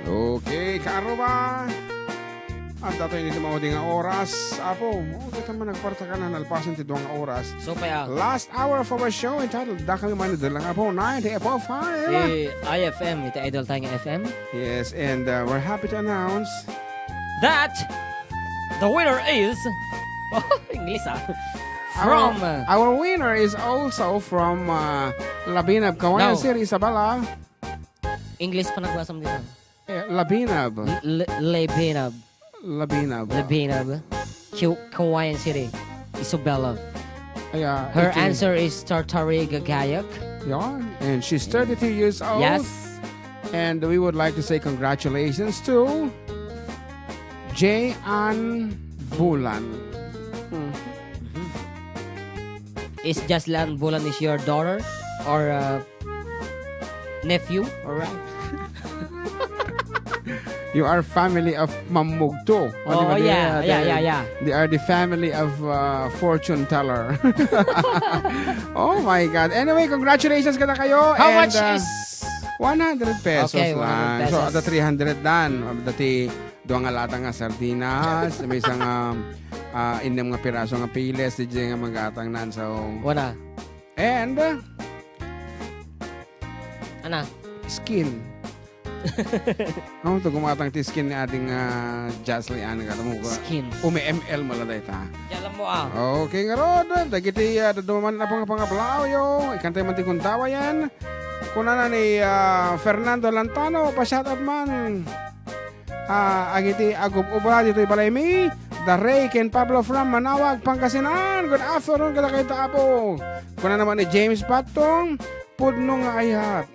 Okay, karuba. At dato ini mga nga oras. Apo, dito man nagparta ka na nalpasan ti duwang oras. So pa Last hour of our show entitled Dakang Manila lang Apo 90.5. the IFM, ito idol tayo ng FM. Yes, and we're happy to announce That the winner is English from our winner is also from Labinab, Kawayan No. City, Isabela. English pa nagbasam dito. Labinab. Labinab. Labinab. Labinab. Kawayan City. Isabela. Her 18. answer is Tartari Gagayak. Yeah, and she's 32 years old. Yes. And we would like to say congratulations to J.Ann Bulan. Is Jaslan Bulan is your daughter or nephew? Alright. You are family of Mamugto. Oh, yeah. They are the family of fortune teller. Oh my God. Anyway, congratulations kada kayo. How and, much is 100 pesos Okay, 100 lang. pesos. So, ada 300 dan. Dati, doon nga lata nga sardinas. May isang inem nga piraso nga piles. Di nga magatang nan. So, Wana? and Ana? skin. Ano to gumatang ti skin ni ating Jasley Ann. Skin. Umi-ML mo lang ta. Yalam mo ah. Okay nga rod. Dagiti daduman na pangapangablaw yo. Ikantay man ti kuntawa yan. Kuna na ni Fernando Lantano. Pa-shoutout man. Agiti Agub Ubra dito ibalay The Ray Ken Pablo from Manawag, Pangasinan. Good afternoon kada kayo taapo. Kuna naman ni James Patong. Pudno nga ayat.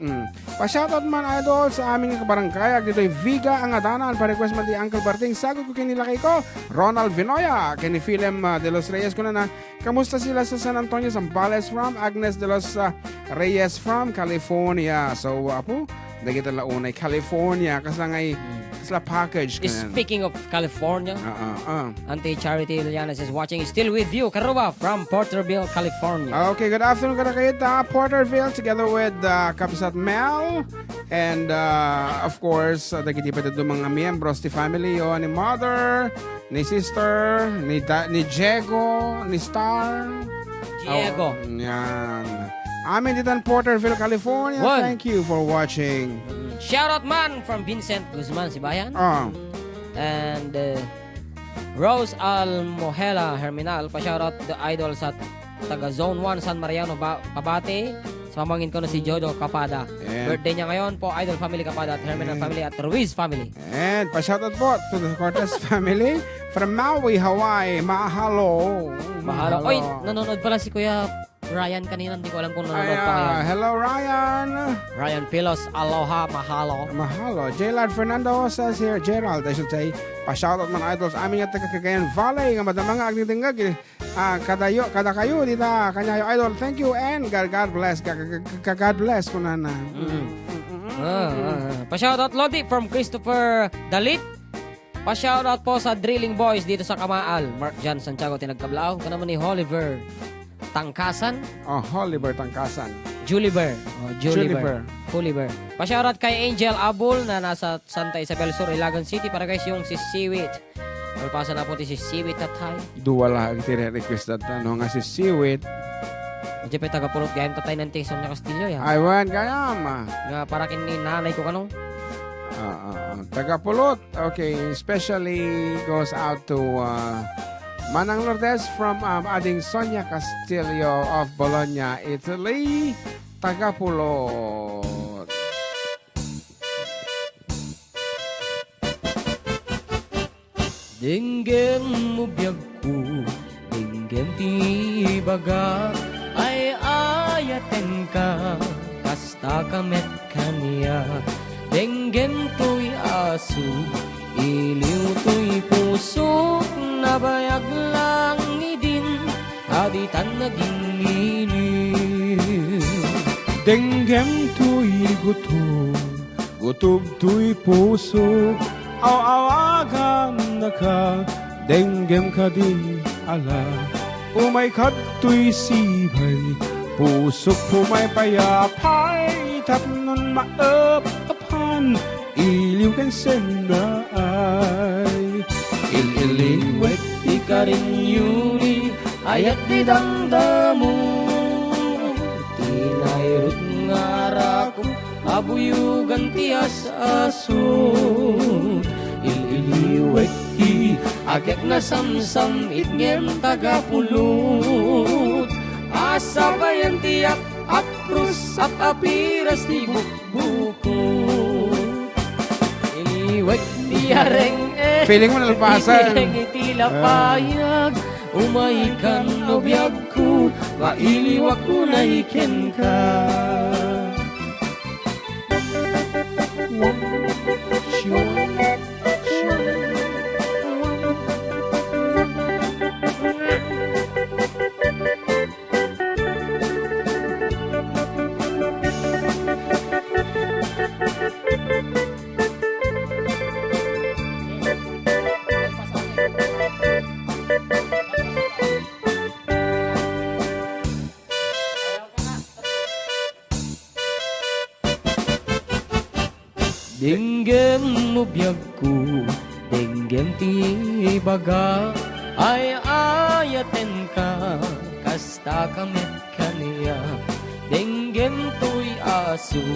Pa-shoutout man idol sa aming kabarangay. Dito'y Viga ang adanan. Pa-request man di Uncle Barting. Sagot ko kinilakay ko. Ronald Vinoya. Kini Philem de los Reyes ko na. Kamusta sila sa San Antonio? Zambales from Agnes de los Reyes from California. So, apo, dagito launay California. Kasangay sila package. Speaking of California, Auntie Charity Liliana is watching. Still with you, Karuba from Porterville, California. Okay, good afternoon kada kayo Porterville together with Kapsat Mel and of course dagiti pa dito mga miyembros ti family o ni mother, ni sister, ni Diego, ni Star. Diego. Yan. Amin dito Porterville, California. One. Thank you for watching. Shout out man from Vincent Guzman, Sibayan. And Rose Almohela Herminal. Pa-shout out the idol sa taga Zone 1 San Mariano Pabate. Samangin ko na si Jodo Kapada. Birthday niya ngayon po, Idol Family Kapada at Herminal Family at Ruiz Family. And pa-shoutout po to the Cortez family from Maui, Hawaii. Mahalo. Mahalo. Oy, nanonood pala si Kuya Ryan kanina. Hindi ko alam kung nanonood pa ngayon. Hello, Ryan. Ryan Pilos, aloha, mahalo. Mahalo. Gerald Fernando says here, Gerald, I should say, pa-shoutout man idols amin nga taga Cagayan Valley nga madamang agnitingag kada kayo dita kanyayo idol. Thank you and God bless. God bless kunana. Pa-shoutout Lodi from Christopher Dalit. Pa-shoutout po sa Drilling Boys dito sa Kamaal. Mark John Santiago tinagkablao. Kana mo ni Oliver Tangkasan. Oliver Tangkasan. Juliver. Juliver. Pa-shoutout kay Angel Abul na nasa Santa Isabel Sur, Ilagan City para guys yung si Seaweed. Pasa na po si Seaweed tatay. Duwala request that nga si Seaweed. Diyan pa tagapulot gayam tatay ng Tison niya Castillo ya. Aywan kayama. Nga para kini nanay ko kanong. Tagapulot. Okay, especially goes out to Manang Lourdes from ading Sonia Castillo of Bologna, Italy. Tagapulot. Dinggem mo biyag ko, dinggem tibaga, ay ayaten ka, kasta kamet kaniya. Dinggem to'y aso, iliw to'y pusok, nabayag lang idin, aditan na giniliw. Dinggem to'y gutob to'y pusok, awagan na ka, denggem ka din ala. Umay kato'y sibay, pusok pumay payapay, tapnon maapapan, iliw ken senay ililiwek Di karinyuni ayat di damdamu Tinairut ngaraku abuyugan tias asut Ililiwek ti agek na samsam itngem tagapulut Asa bayan tiap aprus at apiras di bukbukut Iliwek ti areng feeling mo nalpasan. Tila payag, umaikan no biyag ko, mailiwak ko na iken ka. Denggem mo biyag ko, denggem ti baga, ay ayaten ka, kasta kamet kaniya. Denggem to'y aso,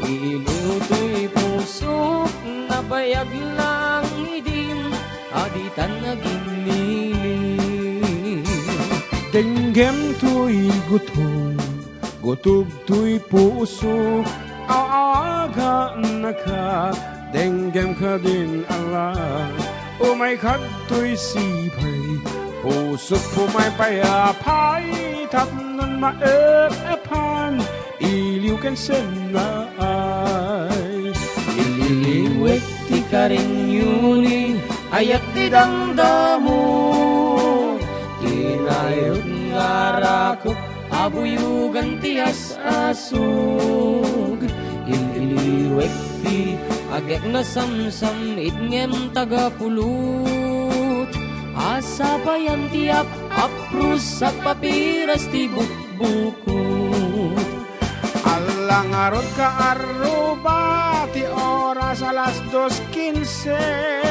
iliw to'y puso, nabayag lang idim, aditan naging Denggem to'y gutom, gutog to'y puso, aaga na ka, denggem ka din ala. Umay kadto'y sipay, pusot pumay payapay, tapnon maepan, iliw ken senay. Ililiwek ti karinyuni, ayat ti damdamu, tinayot ngarakot, abuyugan ti asasug Ililiwek ti agek na samsam itngem tagapulut Asa bayan ti aprus at papiras ti bukbukut Alang arod ka aruba, ti oras alas 2:15